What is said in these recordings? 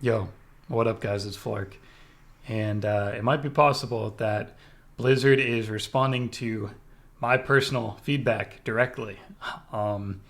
Yo, what up, guys? It's Flark. And it might be possible that Blizzard is responding to my personal feedback directly. Um,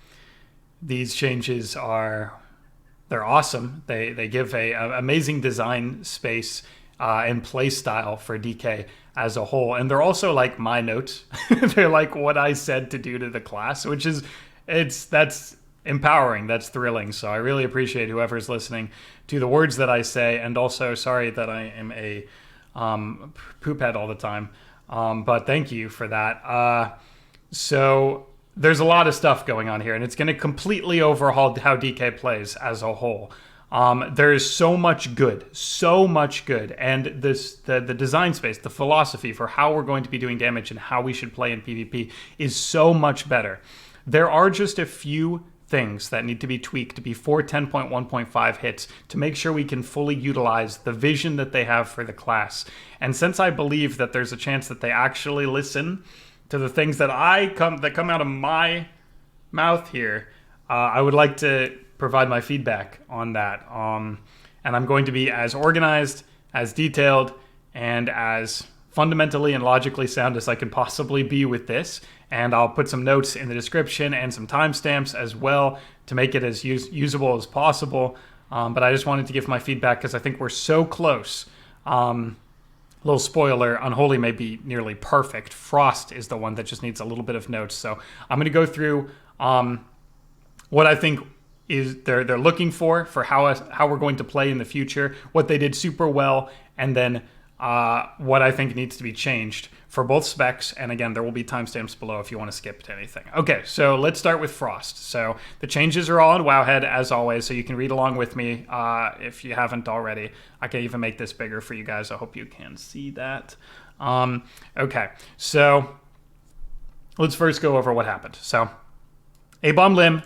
these changes they're awesome. They give a amazing design space and play style for DK as a whole. And they're also like my notes. They're like what I said to do to the class, which is that's empowering. That's thrilling. So I really appreciate whoever's listening to the words that I say. And also sorry that I am a poop head all the time. But thank you for that. So there's a lot of stuff going on here, and it's going to completely overhaul how DK plays as a whole. There's so much good, and the design space, the philosophy for how we're going to be doing damage and how we should play in PvP is so much better. There are just a few things that need to be tweaked before 10.1.5 hits to make sure we can fully utilize the vision that they have for the class. And since I believe that there's a chance that they actually listen to the things that come out of my mouth here, I would like to provide my feedback on that. And I'm going to be as organized, as detailed, and as fundamentally and logically sound as I can possibly be with this. And I'll put some notes in the description and some timestamps as well to make it as usable as possible. But I just wanted to give my feedback because I think we're so close. Little spoiler, Unholy may be nearly perfect. Frost is the one that just needs a little bit of notes. So I'm going to go through what I think is they're looking for how we're going to play in the future, what they did super well, and then what I think needs to be changed for both specs. And again, there will be timestamps below if you want to skip to anything. Okay, so let's start with Frost. So the changes are all on Wowhead as always, so you can read along with me if you haven't already. I can even make this bigger for you guys. I hope you can see that. Okay, so let's first go over what happened. So A-Bomb Limb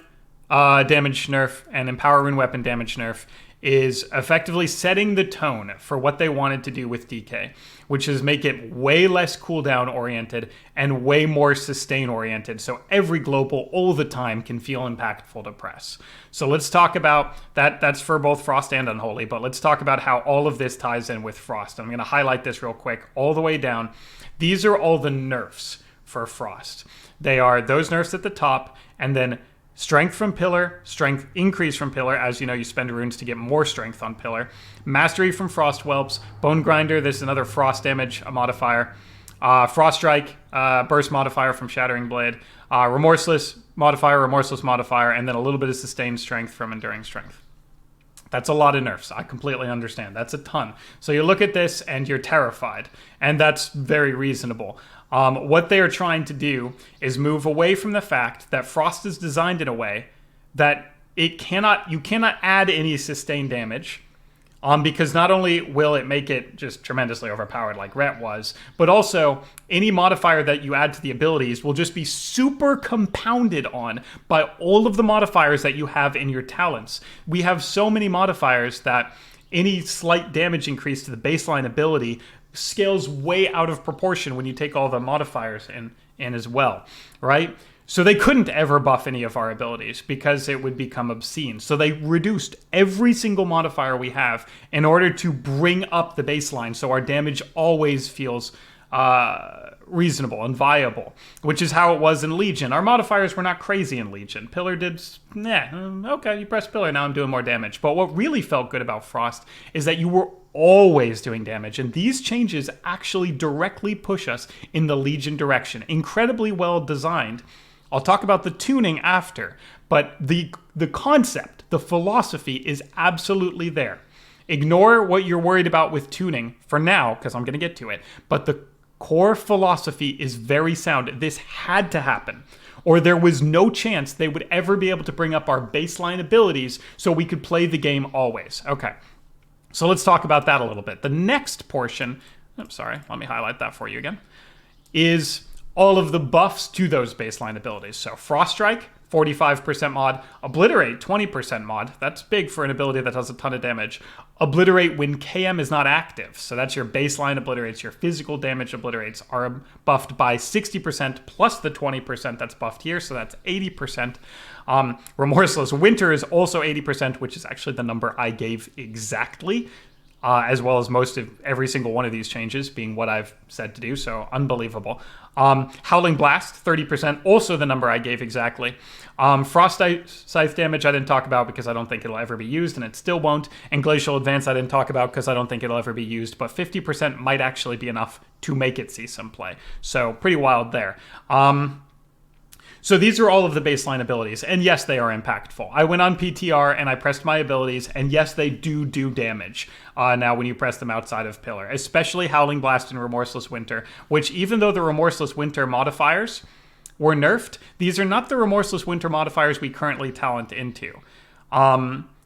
damage nerf and Empower Rune Weapon damage nerf is effectively setting the tone for what they wanted to do with DK, which is make it way less cooldown oriented and way more sustain oriented, so every global all the time can feel impactful to press. So let's talk about that. That's for both Frost and Unholy, but let's talk about how all of this ties in with Frost. I'm going to highlight this real quick all the way down. These are all the nerfs for Frost. They are those nerfs at the top, and then strength from Pillar, strength increase from Pillar, as you know, you spend runes to get more strength on Pillar. Mastery from Frost Whelps. Bone Grinder, this is another Frost damage, a modifier. Frost Strike, burst modifier from Shattering Blade. Remorseless modifier, and then a little bit of sustained strength from Enduring Strength. That's a lot of nerfs. I completely understand. That's a ton. So you look at this and you're terrified, and that's very reasonable. What they are trying to do is move away from the fact that Frost is designed in a way that you cannot add any sustained damage, because not only will it make it just tremendously overpowered like Ret was, but also any modifier that you add to the abilities will just be super compounded on by all of the modifiers that you have in your talents. We have so many modifiers that any slight damage increase to the baseline ability scales way out of proportion when you take all the modifiers in as well, right? So they couldn't ever buff any of our abilities because it would become obscene. So they reduced every single modifier we have in order to bring up the baseline so our damage always feels reasonable and viable, which is how it was in Legion. Our modifiers were not crazy in Legion. Pillar did, okay, you press Pillar, now I'm doing more damage. But what really felt good about Frost is that you were always doing damage, and these changes actually directly push us in the Legion direction. Incredibly well designed. I'll talk about the tuning after, but the concept, the philosophy is absolutely there. Ignore what you're worried about with tuning for now, because I'm going to get to it, but the core philosophy is very sound. This had to happen, or there was no chance they would ever be able to bring up our baseline abilities so we could play the game always. Okay, so let's talk about that a little bit. The next portion, I'm sorry, let me highlight that for you again, is all of the buffs to those baseline abilities. So Frost Strike, 45% mod. Obliterate, 20% mod. That's big for an ability that does a ton of damage. Obliterate when KM is not active. So that's your baseline obliterates. Your physical damage obliterates are buffed by 60% plus the 20% that's buffed here. So that's 80%. Remorseless Winter is also 80%, which is actually the number I gave exactly. As well as most of every single one of these changes being what I've said to do, so unbelievable. Howling Blast, 30%, also the number I gave exactly. Frost Scythe damage I didn't talk about because I don't think it'll ever be used, and it still won't. And Glacial Advance I didn't talk about because I don't think it'll ever be used, but 50% might actually be enough to make it see some play. So pretty wild there. So these are all of the baseline abilities, and yes, they are impactful. I went on PTR and I pressed my abilities, and yes, they do damage now when you press them outside of Pillar, especially Howling Blast and Remorseless Winter, which even though the Remorseless Winter modifiers were nerfed, these are not the Remorseless Winter modifiers we currently talent into.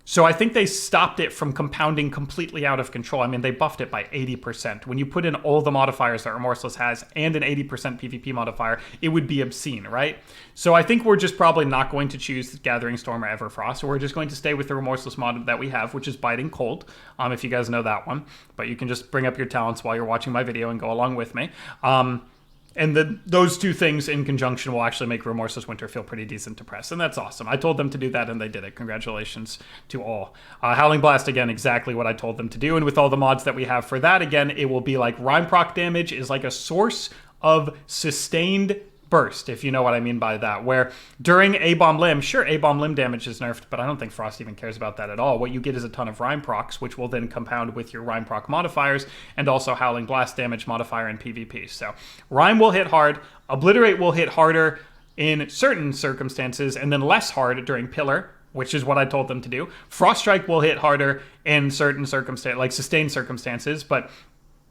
So I think they stopped it from compounding completely out of control. I mean, they buffed it by 80%. When you put in all the modifiers that Remorseless has and an 80% PvP modifier, it would be obscene, right? So I think we're just probably not going to choose Gathering Storm or Everfrost. We're just going to stay with the Remorseless mod that we have, which is Biting Cold, if you guys know that one. But you can just bring up your talents while you're watching my video and go along with me. And those two things in conjunction will actually make Remorseless Winter feel pretty decent to press. And that's awesome. I told them to do that, and they did it. Congratulations to all. Howling Blast, again, exactly what I told them to do. And with all the mods that we have for that, again, it will be like Rhyme Proc damage is like a source of sustained burst, if you know what I mean by that, where during A-Bomb Limb, sure, A-Bomb Limb damage is nerfed, but I don't think Frost even cares about that at all. What you get is a ton of Rhyme Procs, which will then compound with your Rhyme Proc modifiers, and also Howling Blast damage modifier in PvP. So Rhyme will hit hard, Obliterate will hit harder in certain circumstances, and then less hard during Pillar, which is what I told them to do. Frost Strike will hit harder in certain circumstances, like sustained circumstances, but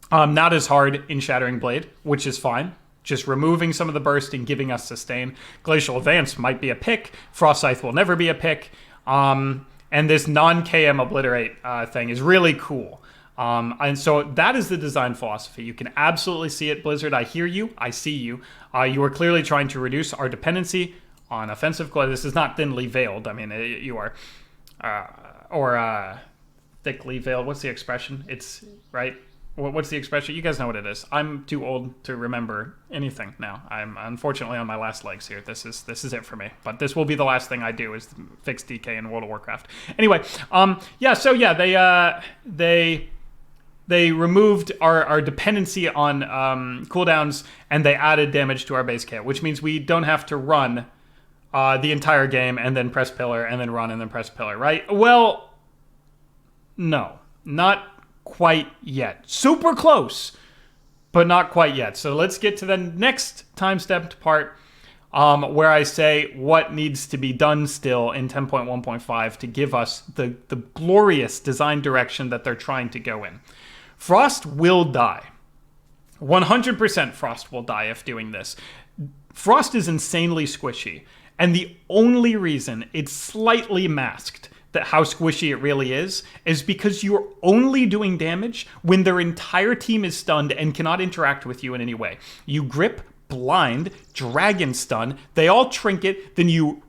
not as hard in Shattering Blade, which is fine. Just removing some of the burst and giving us sustain. Glacial Advance might be a pick. Frost Scythe will never be a pick. And this non-KM Obliterate thing is really cool. And so that is the design philosophy. You can absolutely see it, Blizzard. I hear you. I see you. You are clearly trying to reduce our dependency on offensive class. This is not thinly veiled. I mean, you are... thickly veiled. What's the expression? It's... right? What's the expression? You guys know what it is. I'm too old to remember anything now. I'm unfortunately on my last legs here. This is it for me. But this will be the last thing I do is fix DK in World of Warcraft. Anyway, they removed our dependency on cooldowns, and they added damage to our base kit, which means we don't have to run the entire game and then press Pillar and then run and then press Pillar, right? Well, no, not quite yet. Super close, but not quite yet. So let's get to the next time-stepped part where I say what needs to be done still in 10.1.5 to give us the glorious design direction that they're trying to go in. Frost will die. 100% Frost will die if doing this. Frost is insanely squishy, and the only reason it's slightly masked that how squishy it really is because you're only doing damage when their entire team is stunned and cannot interact with you in any way. You grip, blind, dragon stun, they all trinket, then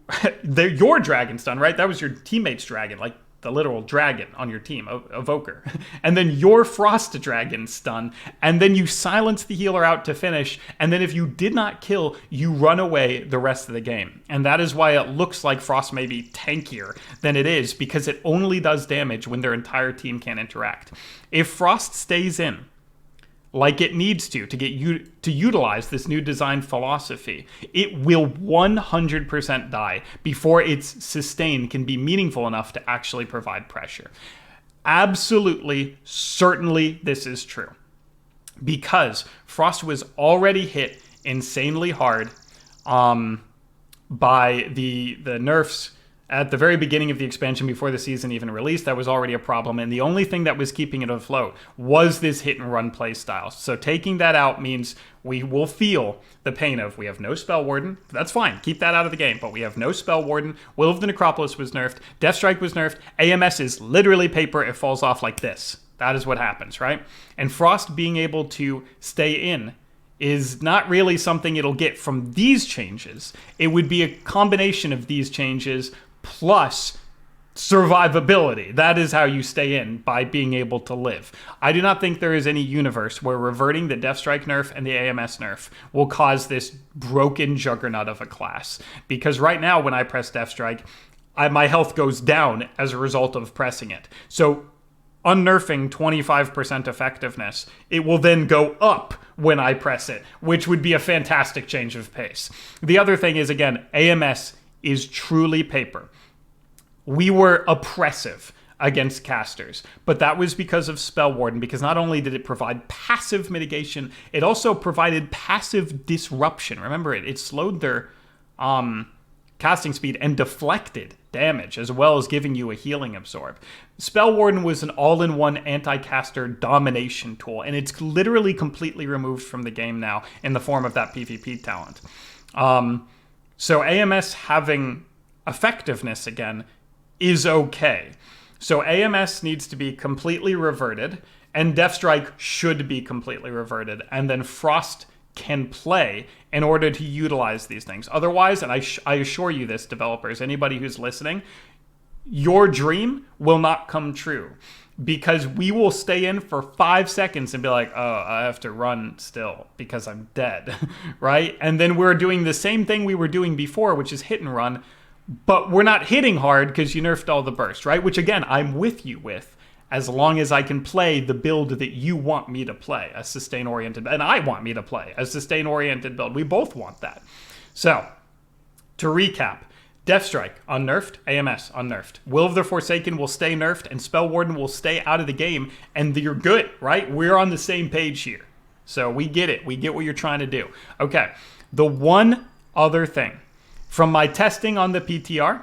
they're your dragon stun, right? That was your teammate's dragon, like the literal dragon on your team, Evoker. And then your Frost Dragon stun, and then you silence the healer out to finish, and then if you did not kill, you run away the rest of the game. And that is why it looks like Frost may be tankier than it is, because it only does damage when their entire team can't interact. If Frost stays in, like it needs to get you to utilize this new design philosophy, it will 100% die before its sustain can be meaningful enough to actually provide pressure. Absolutely, certainly this is true. Because Frost was already hit insanely hard by the nerfs at the very beginning of the expansion before the season even released. That was already a problem, and the only thing that was keeping it afloat was this hit and run play style. So taking that out means we will feel the pain of, we have no Spell Warden. That's fine, keep that out of the game, but we have no Spell Warden. Will of the Necropolis was nerfed, Death Strike was nerfed, AMS is literally paper, it falls off like this. That is what happens, right? And Frost being able to stay in is not really something it'll get from these changes. It would be a combination of these changes plus survivability. That is how you stay in, by being able to live. I do not think there is any universe where reverting the Death Strike nerf and the AMS nerf will cause this broken juggernaut of a class. Because right now, when I press Death Strike, my health goes down as a result of pressing it. So unnerfing 25% effectiveness, it will then go up when I press it, which would be a fantastic change of pace. The other thing is, again, AMS is truly paper. We were oppressive against casters, but that was because of Spell Warden, because not only did it provide passive mitigation, it also provided passive disruption. Remember, it slowed their casting speed and deflected damage, as well as giving you a healing absorb. Spell Warden was an all-in-one anti-caster domination tool, and it's literally completely removed from the game now in the form of that PvP talent. So AMS having effectiveness again is okay. So AMS needs to be completely reverted, and Death Strike should be completely reverted, and then Frost can play in order to utilize these things. Otherwise, and I assure you this, developers, anybody who's listening, your dream will not come true, because we will stay in for 5 seconds and be like, oh, I have to run still because I'm dead, right? And then we're doing the same thing we were doing before, which is hit and run, but we're not hitting hard because you nerfed all the burst, right? Which, again, I'm with you with, as long as I can play the build that you want me to play, a sustain-oriented, and I want me to play a sustain-oriented build. We both want that. So, to recap, Death Strike, unnerfed. AMS, unnerfed. Will of the Forsaken will stay nerfed, and Spell Warden will stay out of the game, and you're good, right? We're on the same page here. So we get it. We get what you're trying to do. Okay, the one other thing. From my testing on the PTR,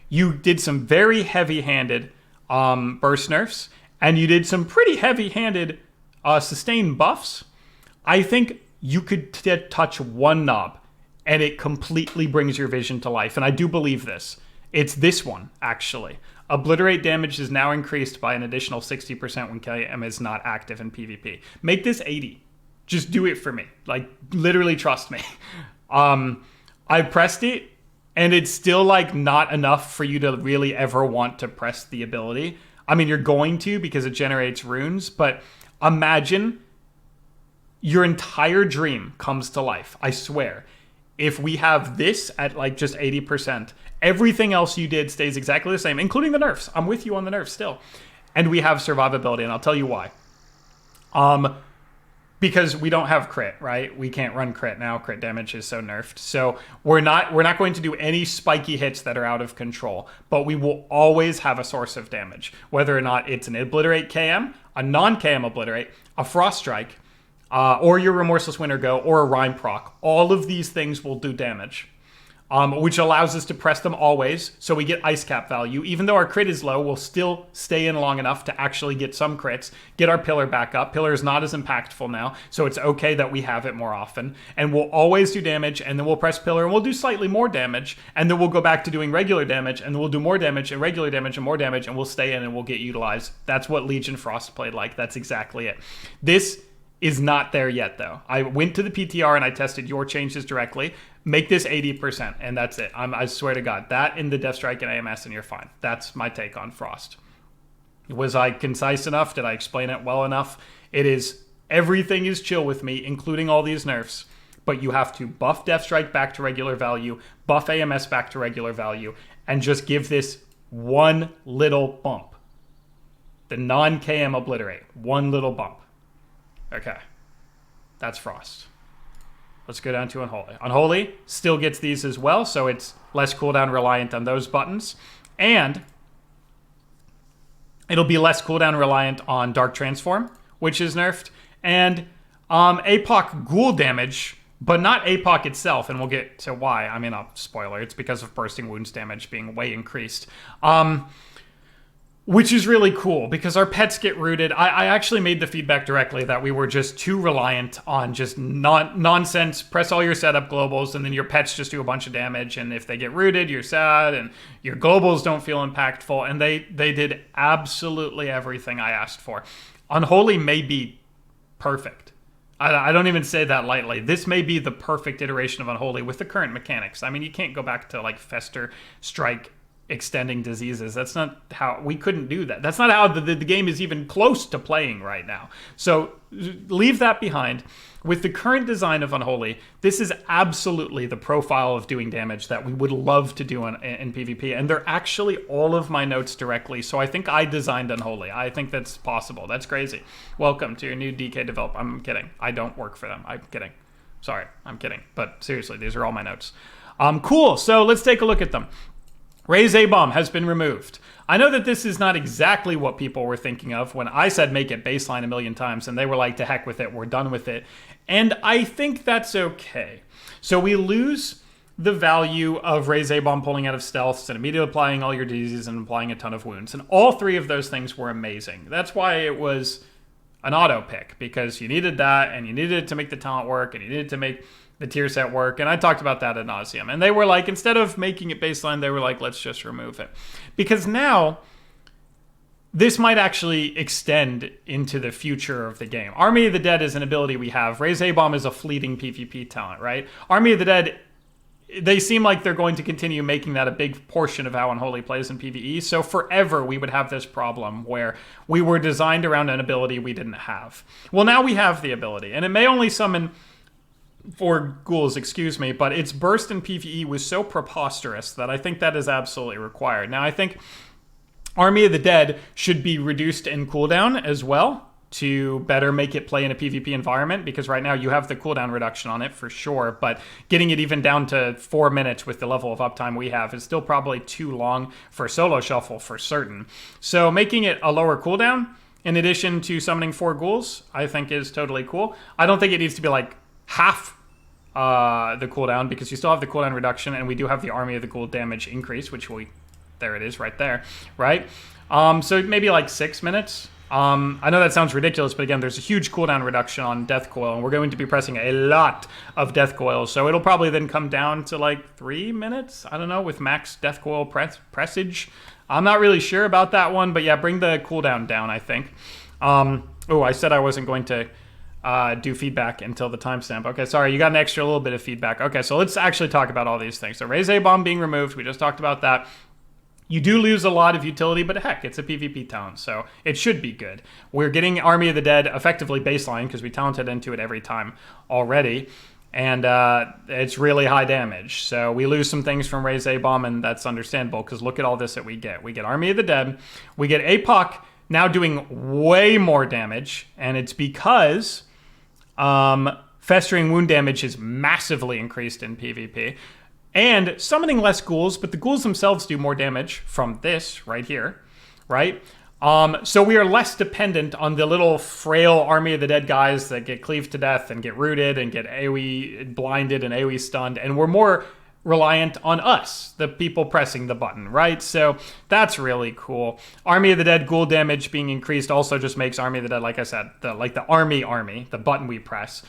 you did some very heavy-handed burst nerfs, and you did some pretty heavy-handed sustain buffs. I think you could touch one knob, and it completely brings your vision to life. And I do believe this. It's this one, actually. Obliterate damage is now increased by an additional 60% when KM is not active in PvP. Make this 80. Just do it for me. Like, literally trust me. I pressed it, and it's still, like, not enough for you to really ever want to press the ability. I mean, you're going to because it generates runes, but imagine your entire dream comes to life. I swear. If we have this at, like, just 80%, everything else you did stays exactly the same, including the nerfs. I'm with you on the nerfs still. And we have survivability, and I'll tell you why. Because we don't have crit, right? We can't run crit now. Crit damage is so nerfed. So we're not going to do any spiky hits that are out of control, but we will always have a source of damage, whether or not it's an obliterate KM, a non-KM obliterate, a frost strike, or your remorseless winter go, or a rhyme proc. All of these things will do damage, which allows us to press them always, so we get ice cap value. Even though our crit is low, we'll still stay in long enough to actually get some crits, get our pillar back up. Pillar is not as impactful now, so it's okay that we have it more often. And we'll always do damage, and then we'll press pillar, and we'll do slightly more damage, and then we'll go back to doing regular damage, and then we'll do more damage, and regular damage, and more damage, and we'll stay in, and we'll get utilized. That's what Legion Frost played like. That's exactly it. This is not there yet, though. I went to the PTR, and I tested your changes directly. Make this 80%, and that's it. I swear to God. That in the Death Strike and AMS, and you're fine. That's my take on Frost. Was I concise enough? Did I explain it well enough? It is, everything is chill with me, including all these nerfs, but you have to buff Death Strike back to regular value, buff AMS back to regular value, and just give this one little bump. The non-KM obliterate. One little bump. Okay. That's Frost. Let's go down to Unholy. Unholy still gets these as well, so it's less cooldown reliant on those buttons. And it'll be less cooldown reliant on Dark Transform, which is nerfed. And apoc ghoul damage, but not apoc itself, and we'll get to why. I mean, spoiler, it's because of bursting wounds damage being way increased. Which is really cool, because our pets get rooted. I actually made the feedback directly that we were just too reliant on just nonsense, press all your setup globals, and then your pets just do a bunch of damage, and if they get rooted, you're sad, and your globals don't feel impactful, and they did absolutely everything I asked for. Unholy may be perfect. I don't even say that lightly. This may be the perfect iteration of Unholy with the current mechanics. I mean, you can't go back to like Fester, Strike, extending diseases. That's not how we couldn't do that. That's not how the game is even close to playing right now. So leave that behind. With the current design of Unholy, this is absolutely the profile of doing damage that we would love to do in PvP. And they're actually all of my notes directly. So I think I designed Unholy. I think that's possible. That's crazy. Welcome to your new DK develop. I'm kidding. I don't work for them. I'm kidding. Sorry, I'm kidding. But seriously, these are all my notes. Cool. So let's take a look at them. Raise A-bomb has been removed. I know that this is not exactly what people were thinking of when I said make it baseline a million times, and they were like, to heck with it, we're done with it. And I think that's okay. So we lose the value of Raise A-bomb pulling out of stealths and immediately applying all your diseases and applying a ton of wounds. And all three of those things were amazing. That's why it was an auto pick, because you needed that, and you needed it to make the talent work, and you needed to make the tier set work, and I talked about that ad nauseum. And they were like, instead of making it baseline, they were like, let's just remove it. Because now, this might actually extend into the future of the game. Army of the Dead is an ability we have. Raise A-bomb is a fleeting PvP talent, right? Army of the Dead, they seem like they're going to continue making that a big portion of how Unholy plays in PvE. So forever, we would have this problem where we were designed around an ability we didn't have. Well, now we have the ability, and it may only summon 4 ghouls, excuse me, but its burst in PvE was so preposterous that I think that is absolutely required. Now, I think Army of the Dead should be reduced in cooldown as well to better make it play in a PvP environment, because right now you have the cooldown reduction on it for sure, but getting it even down to 4 minutes with the level of uptime we have is still probably too long for solo shuffle for certain. So making it a lower cooldown, in addition to summoning 4 ghouls, I think is totally cool. I don't think it needs to be like half the cooldown, because you still have the cooldown reduction, and we do have the Army of the Ghoul damage increase, which there it is right there, right? So maybe like 6 minutes. I know that sounds ridiculous, but again, there's a huge cooldown reduction on Death Coil, and we're going to be pressing a lot of Death Coil, so it'll probably then come down to like 3 minutes, I don't know, with max Death Coil pressage. I'm not really sure about that one, but yeah, bring the cooldown down, I think. Oh, I said I wasn't going to do feedback until the timestamp. Okay, sorry, you got an extra little bit of feedback. Okay, so let's actually talk about all these things. So Raise A-bomb being removed, we just talked about that. You do lose a lot of utility, but heck, it's a PvP talent, so it should be good. We're getting Army of the Dead effectively baseline, because we talented into it every time already, and it's really high damage. So we lose some things from Raise A-bomb, and that's understandable, because look at all this that we get. We get Army of the Dead, we get apoc now doing way more damage, and it's because festering wound damage is massively increased in PvP. And summoning less ghouls, but the ghouls themselves do more damage from this right here, right? So we are less dependent on the little frail Army of the Dead guys that get cleaved to death and get rooted and get AoE blinded and AoE stunned, and we're more reliant on us, the people pressing the button, right? So that's really cool. Army of the Dead ghoul damage being increased also just makes Army of the Dead, like I said, the army, the button we press,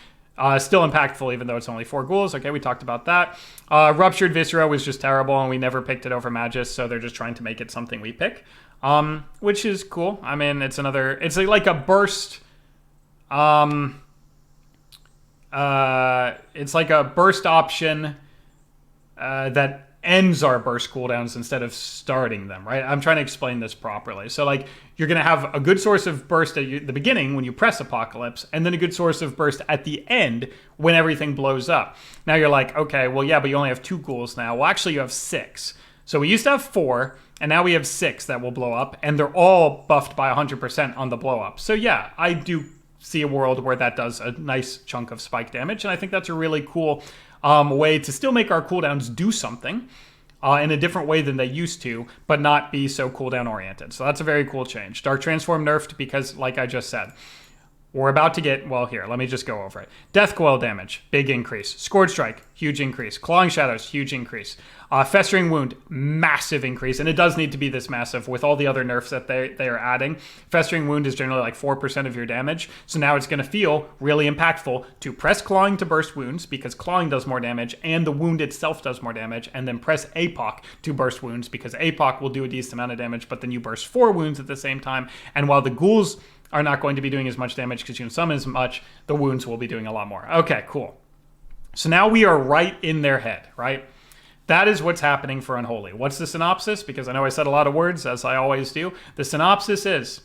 still impactful, even though it's only 4 ghouls. Okay, we talked about that. Ruptured Viscera was just terrible, and we never picked it over Magus, so they're just trying to make it something we pick, which is cool. I mean, it's like a burst. It's like a burst option that ends our burst cooldowns instead of starting them, right? I'm trying to explain this properly. So like, you're going to have a good source of burst at the beginning when you press Apocalypse, and then a good source of burst at the end when everything blows up. Now you're like, okay, well, yeah, but you only have 2 ghouls now. Well, actually, you have 6. So we used to have 4, and now we have 6 that will blow up, and they're all buffed by 100% on the blow up. So yeah, I do see a world where that does a nice chunk of spike damage, and I think that's a really cool way to still make our cooldowns do something in a different way than they used to, but not be so cooldown oriented. So that's a very cool change. Dark Transform nerfed because, like I just said, we're about to get, well, here, let me just go over it. Death Coil damage, big increase. Scourge Strike, huge increase. Clawing Shadows, huge increase. Festering Wound, massive increase. And it does need to be this massive with all the other nerfs that they are adding. Festering Wound is generally like 4% of your damage. So now it's going to feel really impactful to press Clawing to burst wounds because Clawing does more damage and the wound itself does more damage. And then press apoc to burst wounds because apoc will do a decent amount of damage, but then you burst 4 wounds at the same time. And while the ghouls are not going to be doing as much damage because you don't summon as much, the wounds will be doing a lot more. Okay, cool. So now we are right in their head, right? That is what's happening for Unholy. What's the synopsis? Because I know I said a lot of words, as I always do. The synopsis is,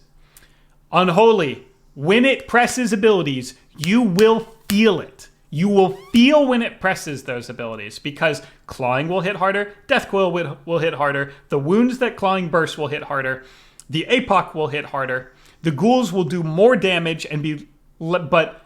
Unholy, when it presses abilities, you will feel it. You will feel when it presses those abilities because Clawing will hit harder, Death Coil will hit harder, the wounds that Clawing bursts will hit harder, the apoc will hit harder, the ghouls will do more damage and be, but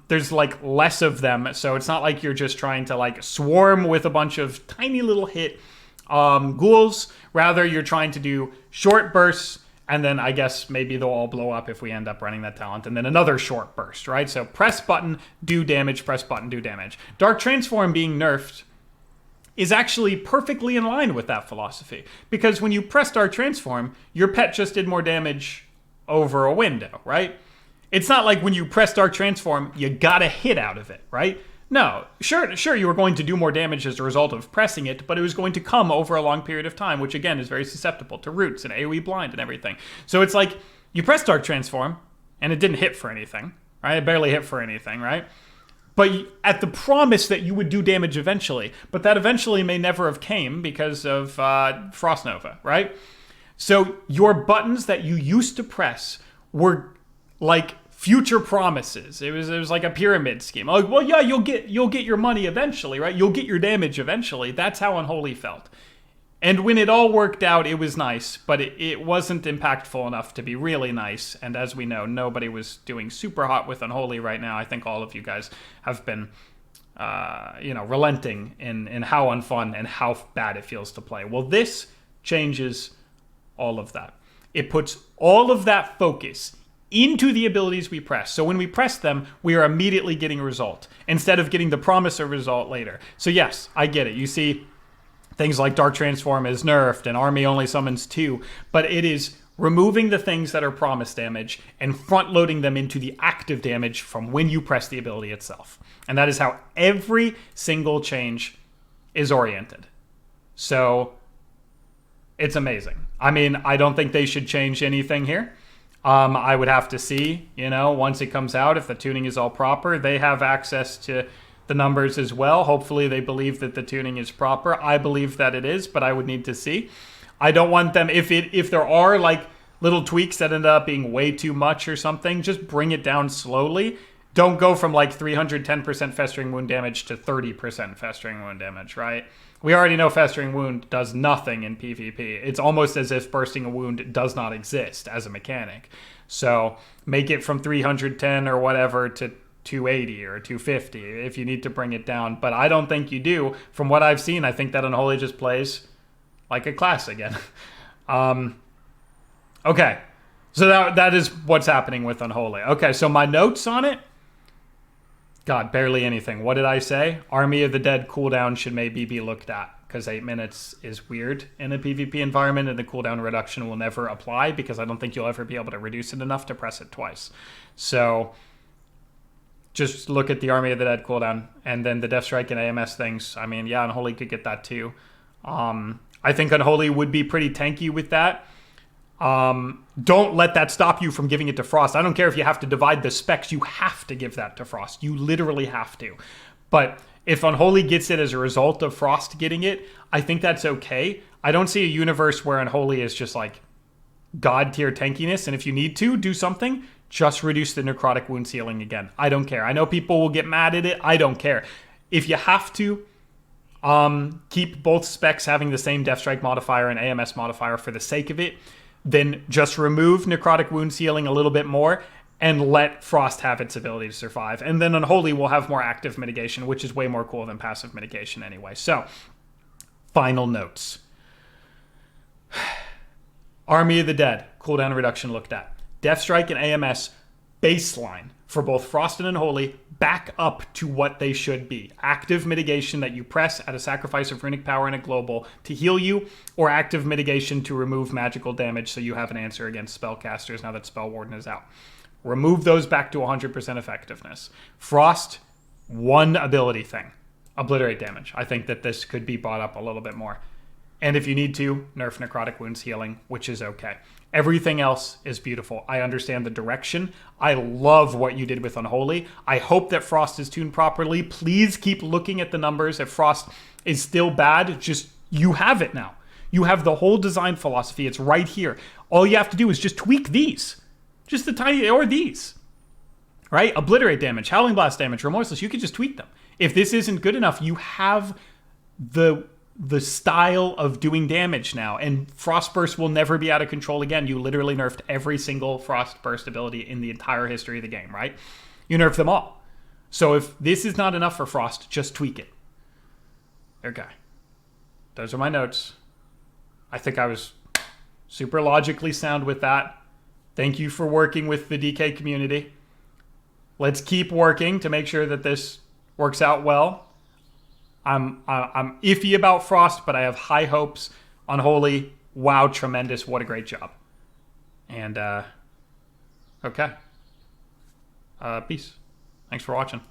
there's like less of them, so it's not like you're just trying to like swarm with a bunch of tiny little hit ghouls. Rather, you're trying to do short bursts, and then I guess maybe they'll all blow up if we end up running that talent, and then another short burst, right? So press button, do damage, press button, do damage. Dark Transform being nerfed is actually perfectly in line with that philosophy, because when you press Dark Transform, your pet just did more damage over a window, right? It's not like when you press Dark Transform, you got a hit out of it, right? No, sure, you were going to do more damage as a result of pressing it, but it was going to come over a long period of time, which again is very susceptible to roots and AoE blind and everything. So it's like you press Dark Transform and it didn't hit for anything, right? It barely hit for anything, right? But at the promise that you would do damage eventually, but that eventually may never have came because of Frost Nova, right? So your buttons that you used to press were like future promises. It was like a pyramid scheme. Like, well, yeah, you'll get your money eventually, right? You'll get your damage eventually. That's how Unholy felt. And when it all worked out, it was nice, but it wasn't impactful enough to be really nice. And as we know, nobody was doing super hot with Unholy right now. I think all of you guys have been, relenting in how unfun and how bad it feels to play. Well, this changes all of that. It puts all of that focus into the abilities we press. So when we press them, we are immediately getting a result instead of getting the promise of result later. So yes, I get it. You see things like Dark Transform is nerfed and Army only summons 2, but it is removing the things that are promise damage and front loading them into the active damage from when you press the ability itself. And that is how every single change is oriented. So it's amazing. I mean, I don't think they should change anything here. I would have to see, once it comes out, if the tuning is all proper. They have access to the numbers as well. Hopefully they believe that the tuning is proper. I believe that it is, but I would need to see. I don't want them, if there are like little tweaks that end up being way too much or something, just bring it down slowly. Don't go from like 310% festering wound damage to 30% festering wound damage, right? We already know Festering Wound does nothing in PvP. It's almost as if bursting a wound does not exist as a mechanic. So make it from 310 or whatever to 280 or 250 if you need to bring it down. But I don't think you do. From what I've seen, I think that Unholy just plays like a class again. Okay, so that is what's happening with Unholy. Okay, so my notes on it. God, barely anything. What did I say? Army of the Dead cooldown should maybe be looked at because 8 minutes is weird in a PvP environment and the cooldown reduction will never apply because I don't think you'll ever be able to reduce it enough to press it twice. So just look at the Army of the Dead cooldown and then the Death Strike and AMS things. I mean, yeah, Unholy could get that too. I think Unholy would be pretty tanky with that. Don't let that stop you from giving it to Frost. I don't care if you have to divide the specs. You have to give that to Frost. You literally have to. But if Unholy gets it as a result of Frost getting it, I think that's okay. I don't see a universe where Unholy is just like god tier tankiness. And if you need to do something, just reduce the necrotic wound ceiling again. I don't care. I know people will get mad at it. I don't care. If you have to, keep both specs having the same Death Strike modifier and AMS modifier for the sake of it, then just remove necrotic wound sealing a little bit more and let Frost have its ability to survive. And then Unholy will have more active mitigation, which is way more cool than passive mitigation anyway. So, final notes. Army of the Dead, cooldown reduction looked at. Death Strike and AMS baseline for both Frost and Unholy back up to what they should be. Active mitigation that you press at a sacrifice of runic power and a global to heal you, or active mitigation to remove magical damage so you have an answer against spellcasters now that Spell Warden is out. Remove those back to 100% effectiveness. Frost, one ability thing. Obliterate damage. I think that this could be brought up a little bit more. And if you need to, nerf Necrotic Wounds healing, which is okay. Everything else is beautiful. I understand the direction. I love what you did with Unholy. I hope that Frost is tuned properly. Please keep looking at the numbers. If Frost is still bad, just, you have it now. You have the whole design philosophy. It's right here. All you have to do is just tweak these. Just the tiny, or these. Right? Obliterate damage, Howling Blast damage, Remorseless. You can just tweak them. If this isn't good enough, you have the style of doing damage now, and Frost Burst will never be out of control again. You literally nerfed every single Frost Burst ability in the entire history of the game, right? You nerfed them all. So if this is not enough for Frost, just tweak it. Okay. Those are my notes. I think I was super logically sound with that. Thank you for working with the DK community. Let's keep working to make sure that this works out well. I'm iffy about Frost, but I have high hopes. Unholy, wow, tremendous. What a great job. And, okay. Peace. Thanks for watching.